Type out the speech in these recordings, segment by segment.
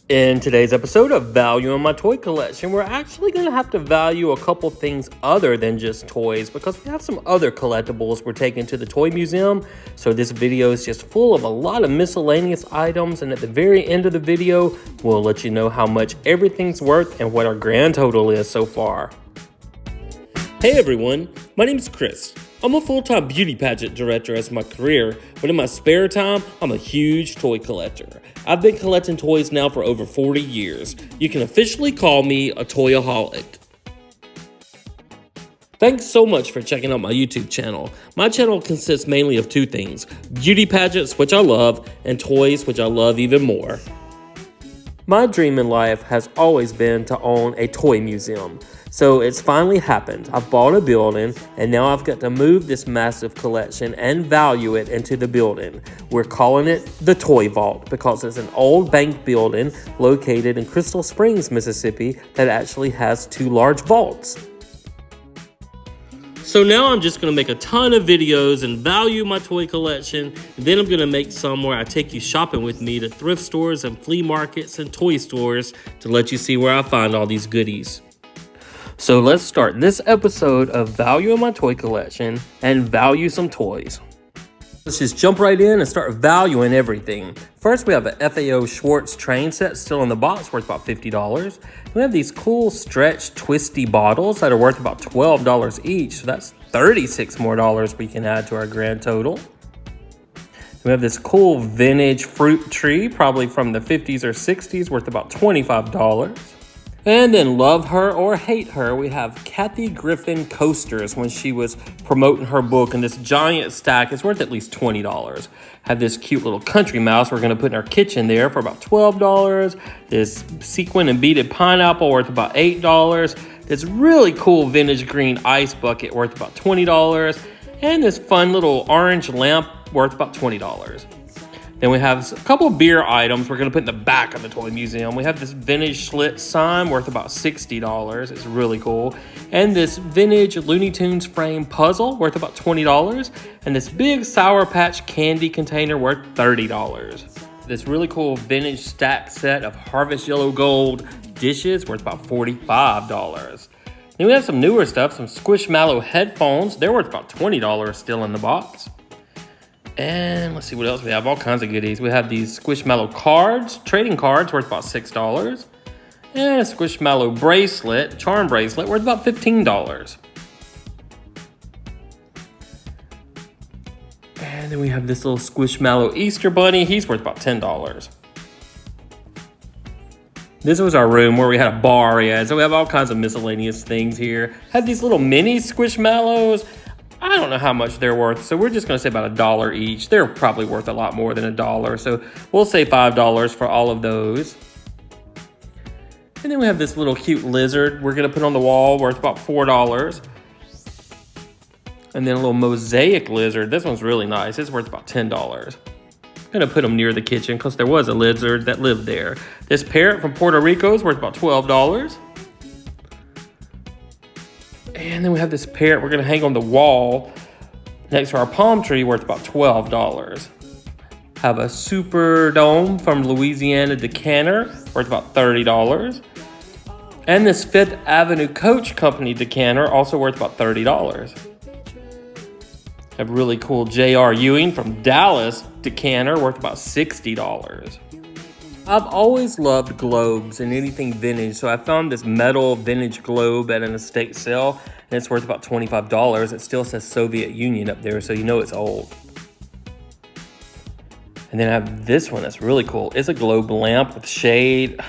In today's episode of Valuing My Toy Collection, we're actually going to have to value a couple things other than just toys because we have some other collectibles we're taking to the toy museum. So this video is just full of a lot of miscellaneous items, and at the very end of the video, we'll let you know how much everything's worth and what our grand total is so far. Hey everyone, my name's Chris. I'm a full-time beauty pageant director as my career, but in my spare time, I'm a huge toy collector. I've been collecting toys now for over 40 years. You can officially call me a toyaholic. Thanks so much for checking out my YouTube channel. My channel consists mainly of two things: beauty pageants, which I love, and toys, which I love even more. My dream in life has always been to own a toy museum. So it's finally happened. I've bought a building, and now I've got to move this massive collection and value it into the building. We're calling it the Toy Vault because it's an old bank building located in Crystal Springs, Mississippi that actually has two large vaults. So now I'm just going to make a ton of videos and value my toy collection. And then I'm going to make some where I take you shopping with me to thrift stores and flea markets and toy stores to let you see where I find all these goodies. So let's start this episode of Valuing My Toy Collection and value some toys. Let's just jump right in and start valuing everything. First, we have a FAO Schwartz train set still in the box, worth about $50. We have these cool stretch twisty bottles that are worth about $12 each. So that's $36 more we can add to our grand total. We have this cool vintage fruit tree, probably from the 50s or 60s, worth about $25. And then love her or hate her, we have Kathy Griffin coasters when she was promoting her book, and this giant stack is worth at least $20. Have this cute little country mouse we're going to put in our kitchen there for about $12. This sequin and beaded pineapple worth about $8. This really cool vintage green ice bucket worth about $20. And this fun little orange lamp worth about $20. Then we have a couple of beer items we're going to put in the back of the toy museum. We have this vintage slit sign worth about $60. It's really cool. And this vintage Looney Tunes frame puzzle worth about $20. And this big Sour Patch candy container worth $30. This really cool vintage stack set of Harvest Yellow Gold dishes worth about $45. Then we have some newer stuff, some Squishmallow headphones. They're worth about $20 still in the box. And let's see what else we have. All kinds of goodies. We have these Squishmallow cards, trading cards worth about $6. And a Squishmallow bracelet, charm bracelet, worth about $15. And then we have this little Squishmallow Easter bunny. He's worth about $10. This was our room where we had a bar, so we have all kinds of miscellaneous things here. Have these little mini Squishmallows. I don't know how much they're worth, so we're just going to say about $1 each. They're probably worth a lot more than $1, so we'll say $5 for all of those. And then we have this little cute lizard we're going to put on the wall, worth about $4. And then a little mosaic lizard. This one's really nice. It's worth about $10. I'm going to put them near the kitchen because there was a lizard that lived there. This parrot from Puerto Rico is worth about $12. And then we have this parrot we're going to hang on the wall next to our palm tree, worth about $12. Have a Super Dome from Louisiana decanter, worth about $30. And this Fifth Avenue Coach Company decanter, also worth about $30. Have a really cool J.R. Ewing from Dallas decanter, worth about $60. I've always loved globes and anything vintage, so I found this metal vintage globe at an estate sale, and it's worth about $25. It still says Soviet Union up there, so you know it's old. And then I have this one that's really cool. It's a globe lamp with shade.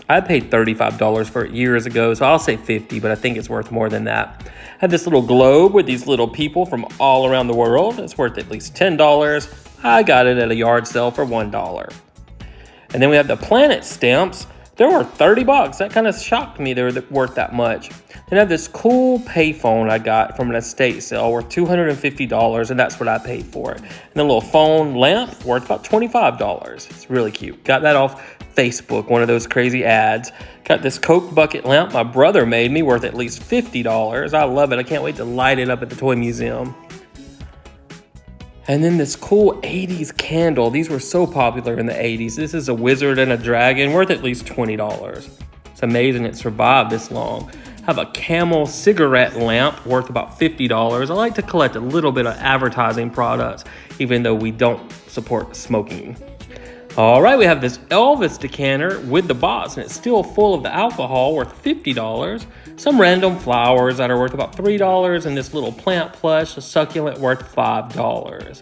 I paid $35 for it years ago, so I'll say $50, but I think it's worth more than that. I have this little globe with these little people from all around the world. It's worth at least $10. I got it at a yard sale for $1. And then we have the planet stamps. They're worth $30. That kind of shocked me they were worth that much. Then I have this cool payphone I got from an estate sale worth $250, and that's what I paid for it. And a little phone lamp worth about $25. It's really cute. Got that off Facebook, one of those crazy ads. Got this Coke bucket lamp my brother made me, worth at least $50. I love it. I can't wait to light it up at the toy museum. And then this cool 80s candle. These were so popular in the 80s. This is a wizard and a dragon worth at least $20. It's amazing it survived this long. I have a camel cigarette lamp worth about $50. I like to collect a little bit of advertising products, even though we don't support smoking. All right, we have this Elvis decanter with the box, and it's still full of the alcohol, worth $50. Some random flowers that are worth about $3, and this little plant plush, a succulent, worth $5.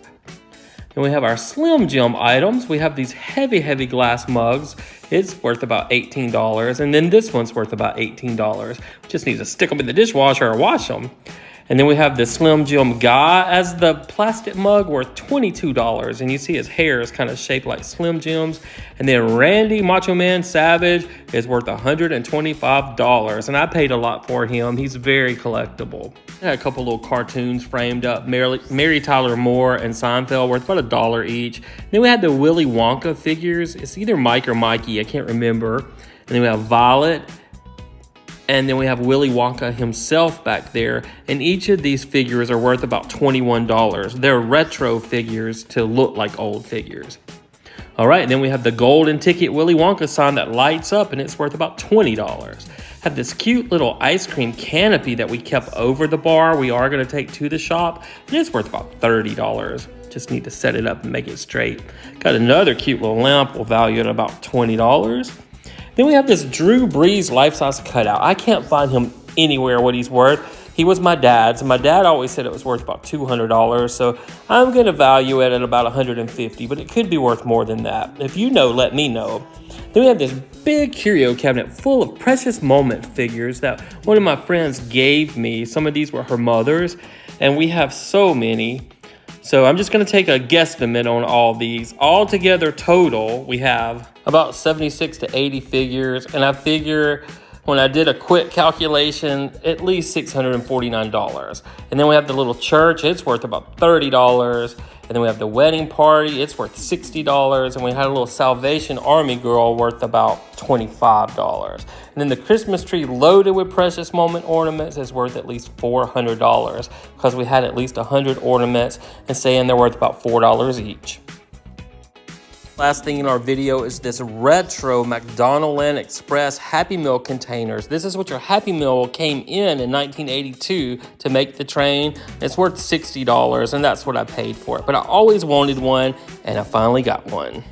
Then we have our Slim Jim items. We have these heavy glass mugs. It's worth about $18, and then this one's worth about $18. We just need to stick them in the dishwasher or wash them. And then we have the Slim Jim guy as the plastic mug worth $22. And you see his hair is kind of shaped like Slim Jims. And then Randy Macho Man Savage is worth $125. And I paid a lot for him. He's very collectible. I had a couple little cartoons framed up. Mary Tyler Moore and Seinfeld worth about $1 each. Then we had the Willy Wonka figures. It's either Mike or Mikey. I can't remember. And then we have Violet. And then we have Willy Wonka himself back there. And each of these figures are worth about $21. They're retro figures to look like old figures. All right, and then we have the golden ticket Willy Wonka sign that lights up, and it's worth about $20. Have this cute little ice cream canopy that we kept over the bar. We are going to take to the shop, and it's worth about $30. Just need to set it up and make it straight. Got another cute little lamp. We'll value it at about $20. Then we have this Drew Brees life-size cutout. I can't find him anywhere what he's worth. He was my dad's, and my dad always said it was worth about $200, so I'm going to value it at about $150, but it could be worth more than that. If you know, let me know. Then we have this big curio cabinet full of precious moment figures that one of my friends gave me. Some of these were her mother's, and we have so many. So I'm just going to take a guesstimate on all these. All together total, we have about 76 to 80 figures. And I figure when I did a quick calculation, at least $649. And then we have the little church. It's worth about $30. And then we have the wedding party. It's worth $60. And we had a little Salvation Army girl worth about $25. And then the Christmas tree loaded with precious moment ornaments is worth at least $400 because we had at least 100 ornaments and saying they're worth about $4 each. Last thing in our video is this retro McDonald's Land Express Happy Meal containers. This is what your Happy Meal came in 1982 to make the train. It's worth $60, and that's what I paid for it. But I always wanted one, and I finally got one.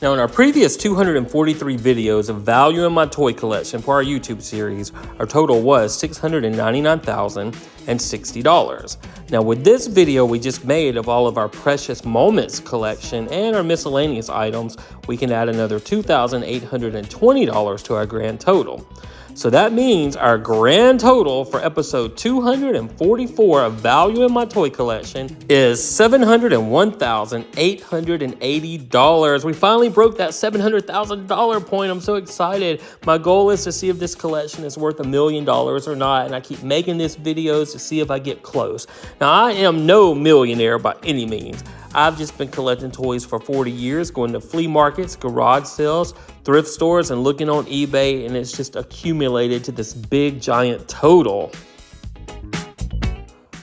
Now, in our previous 243 videos of value in my toy collection for our YouTube series, our total was $699,060. Now, with this video we just made of all of our precious moments collection and our miscellaneous items, we can add another $2,820 to our grand total. So that means our grand total for episode 244 of Value in My Toy Collection is $701,880. We finally broke that $700,000 point. I'm so excited. My goal is to see if this collection is worth $1 million or not, and I keep making these videos to see if I get close. Now, I am no millionaire by any means. I've just been collecting toys for 40 years, going to flea markets, garage sales, thrift stores, and looking on eBay, and it's just accumulated to this big, giant total.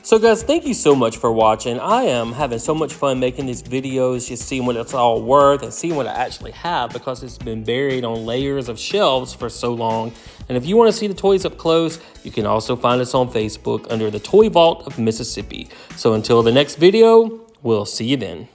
So guys, thank you so much for watching. I am having so much fun making these videos, just seeing what it's all worth and seeing what I actually have because it's been buried on layers of shelves for so long. And if you want to see the toys up close, you can also find us on Facebook under the Toy Vault of Mississippi. So until the next video, we'll see you then.